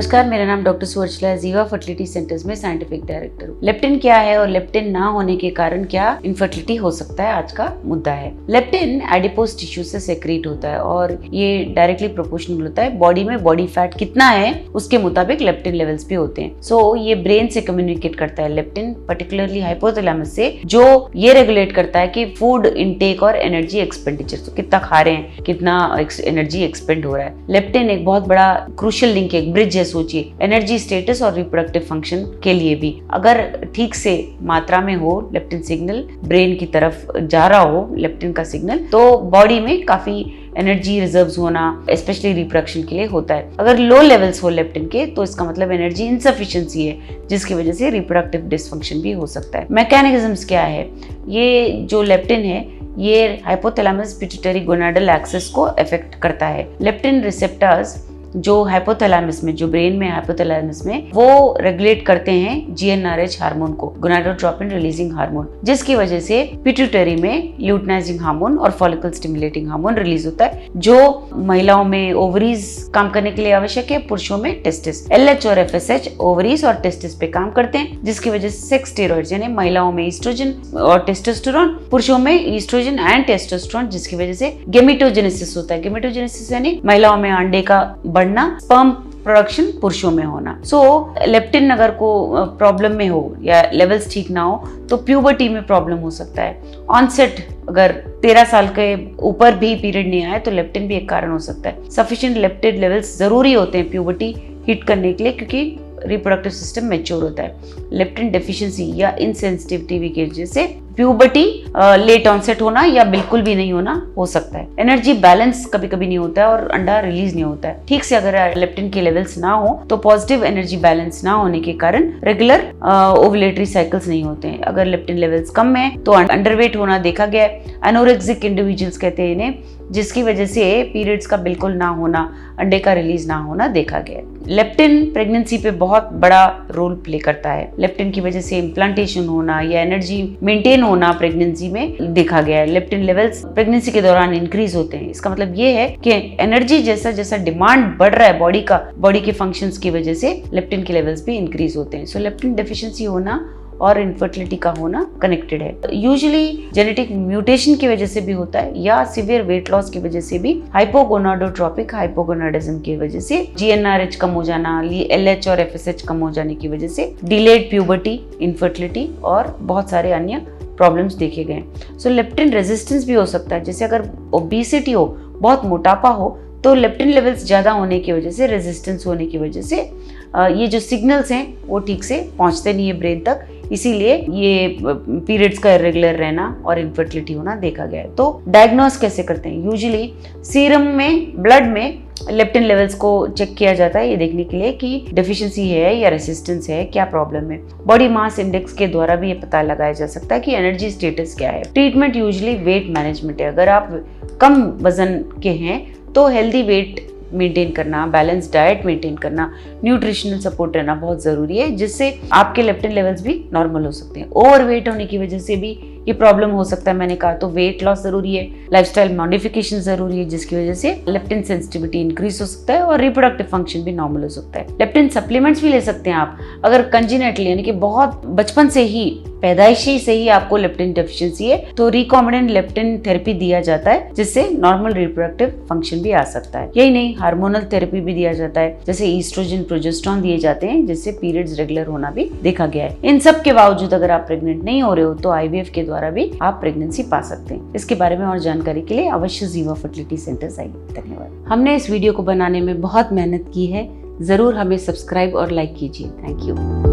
नमस्कार, मेरा नाम डॉक्टर सुवर्चला जीवा फर्टिलिटी सेंटर्स में साइंटिफिक डायरेक्टर हूँ। लेप्टिन क्या है और लेप्टिन ना होने के कारण क्या इनफर्टिलिटी हो सकता है, आज का मुद्दा है। लेप्टिन एडिपोज टिश्यू से सेक्रेट होता है और ये डायरेक्टली प्रोपोर्शनल होता है। बॉडी में बॉडी फैट कितना है उसके मुताबिक लेप्टिन लेवल्स भी होते हैं। सो ये ब्रेन से कम्युनिकेट करता है लेप्टिन, पर्टिकुलरली हाइपोथैलेमस से, जो ये रेगुलेट करता है कि फूड इनटेक और एनर्जी एक्सपेंडिचर, तो कितना खा रहे हैं, कितना एनर्जी एक्सपेंड हो रहा है। लेप्टिन एक बहुत बड़ा क्रूशियल लिंक, एक ब्रिज है, सोचिए, एनर्जी स्टेटस और रिप्रोडक्टिव फंक्शन के लिए भी। अगर ठीक से मात्रा में हो लेप्टिन सिग्नल, ब्रेन की तरफ जा रहा हो लेप्टिन का सिग्नल, तो बॉडी में काफी एनर्जी रिजर्व्स होना स्पेशली रिप्रोडक्शन के लिए होता है। अगर लो लेवल्स हो लेप्टिन के तो इसका मतलब एनर्जी इनसफिशिएंसी है, जिसकी वजह से रिप्रोडक्टिव डिसफंक्शन भी हो सकता है। मैकेनिज्म्स क्या है? ये जो लेप्टिन है ये हाइपोथैलेमस पिट्यूटरी गोनाडल एक्सिस को अफेक्ट करता है। लेप्टिन रिसेप्टर्स जो हाइपोथैलेमस में, जो ब्रेन में हाइपोथैलेमस में, वो रेगुलेट करते हैं जीएनआरएच हार्मोन को, गोनाडोट्रोपिन रिलीजिंग हार्मोन, जिसकी वजह से पिट्यूटरी में ल्यूटिनाइजिंग हार्मोन और फॉलिकल स्टिमुलेटिंग हार्मोन रिलीज होता है, जो महिलाओं में ओवरीज काम करने के लिए आवश्यक है, पुरुषों में टेस्टिस। एलएच और एफएसएच ओवरीज और टेस्टिस पे काम करते हैं, जिसकी वजह से सेक्स स्टेरॉइड्स यानी महिलाओं में ईस्ट्रोजन और टेस्टोस्टेरोन, पुरुषों में ईस्ट्रोजन एंड टेस्टोस्टेरोन, जिसकी वजह से गेमेटोजेनेसिस होता है। गेमेटोजेनेसिस यानी महिलाओं में अंडे का बढ़ना, स्पर्म प्रोडक्शन पुरुषों में होना। लेप्टिन अगर को प्रॉब्लम में हो या लेवल्स ठीक ना हो तो प्यूबर्टी में प्रॉब्लम हो सकता है। ऑनसेट अगर 13 साल के ऊपर भी पीरियड नहीं आए तो लेप्टिन भी एक कारण हो सकता है। सफिशिएंट लेप्टिन लेवल्स जरूरी होते हैं प्यूबर्टी हिट करने के लिए, क्योंकि रिप्रोडक्टिव सिस्टम मैच्योर होता है। लेप्टिन डेफिशिएंसी या इनसेंसिटिविटी की वजह से प्यूबर्टी लेट ऑनसेट होना या बिल्कुल भी नहीं होना हो सकता है। एनर्जी बैलेंस कभी कभी नहीं होता है और अंडा रिलीज नहीं होता है ठीक से। अगर लेप्टिन के लेवल्स ना हो तो पॉजिटिव एनर्जी बैलेंस ना होने के कारण रेगुलर ओवुलेटरी साइकिल्स नहीं होते हैं। अगर लेप्टिन लेवल्स कम है तो अंडरवेट होना देखा गया है। एनोरेक्सिक इंडिविजुअल्स कहते हैं इन्हें, जिसकी वजह से पीरियड्स का बिल्कुल ना होना, अंडे का रिलीज ना होना देखा गया है। लेप्टिन प्रेगनेंसी पे बहुत बड़ा रोल प्ले करता है। लेप्टिन की वजह से इम्प्लांटेशन होना या एनर्जी मेंटेन होना प्रेगनेंसी में देखा गया है। लेप्टिन लेवल्स प्रेगनेंसी के दौरान इंक्रीज होते हैं। इसका मतलब ये है कि एनर्जी जैसा जैसा डिमांड बढ़ रहा है बॉडी के फंक्शंस की वजह से लेप्टिन के लेवल्स भी इंक्रीज होते हैं। सो लेप्टिन डेफिशिएंसी होना और इनफर्टिलिटी का होना कनेक्टेड है। यूजुअली जेनेटिक म्यूटेशन की वजह से भी होता है या सीवियर वेट लॉस की वजह से भी, हाइपोगोनाडोट्रोपिक हाइपोगोनाडिज्म की वजह से, जीएनआरएच कम हो जाना, एलएच और एफएसएच कम हो जाने की वजह से डिलेड प्यूबर्टी, इनफर्टिलिटी और बहुत सारे अन्य प्रॉब्लम्स देखे गए। सो लेप्टिन रेजिस्टेंस भी हो सकता है। जैसे अगर ओबेसिटी हो, बहुत मोटापा हो, तो लेप्टिन लेवल्स ज़्यादा होने की वजह से, रेजिस्टेंस होने की वजह से ये जो सिग्नल्स हैं वो ठीक से पहुंचते नहीं है ब्रेन तक, इसीलिए ये पीरियड्स का इरेगुलर रहना और इनफर्टिलिटी होना देखा गया है। तो डायग्नोस कैसे करते हैं? यूजुअली सीरम में, ब्लड में लेप्टिन लेवल्स को चेक किया जाता है, ये देखने के लिए कि डेफिशिएंसी है या रेसिस्टेंस है, क्या प्रॉब्लम है। बॉडी मास इंडेक्स के द्वारा भी ये पता लगाया जा सकता है कि एनर्जी स्टेटस क्या है। ट्रीटमेंट यूजुअली वेट मैनेजमेंट है। अगर आप कम वजन के हैं तो हेल्दी वेट मेंटेन करना, बैलेंस डाइट मेंटेन करना, न्यूट्रिशनल सपोर्ट रहना बहुत जरूरी है, जिससे आपके लेप्टिन लेवल्स भी नॉर्मल हो सकते हैं। ओवरवेट होने की वजह से भी ये प्रॉब्लम हो सकता है। मैंने कहा तो वेट लॉस जरूरी है, लाइफस्टाइल मॉडिफिकेशन जरूरी है, जिसकी वजह से लेप्टिन सेंसिटिविटी इंक्रीज हो सकता है और रिप्रोडक्टिव फंक्शन भी नॉर्मल हो सकता है। लेप्टिन सप्लीमेंट्स भी ले सकते हैं आप। अगर कंजेनिटली यानी कि बहुत बचपन से ही, पैदाइशी से ही आपको लेप्टिन डेफिशिएंसी है तो रिकॉम्बिनेंट लेप्टिन थेरेपी दिया जाता है, जिससे नॉर्मल रिप्रोडक्टिव फंक्शन भी आ सकता है। यही नहीं, हार्मोनल थेरेपी भी दिया जाता है, जैसे ईस्ट्रोजन, प्रोजेस्टेरोन दिए जाते हैं, जिससे पीरियड्स रेगुलर होना भी देखा गया है। इन सब के बावजूद अगर आप प्रेग्नेंट नहीं हो रहे हो तो आईवीएफ के द्वारा भी आप प्रेगनेंसी पा सकते हैं। इसके बारे में और जानकारी के लिए अवश्य जीवा फर्टिलिटी सेंटर्स आइए। धन्यवाद। हमने इस वीडियो को बनाने में बहुत मेहनत की है, जरूर हमें सब्सक्राइब और लाइक कीजिए। Thank you.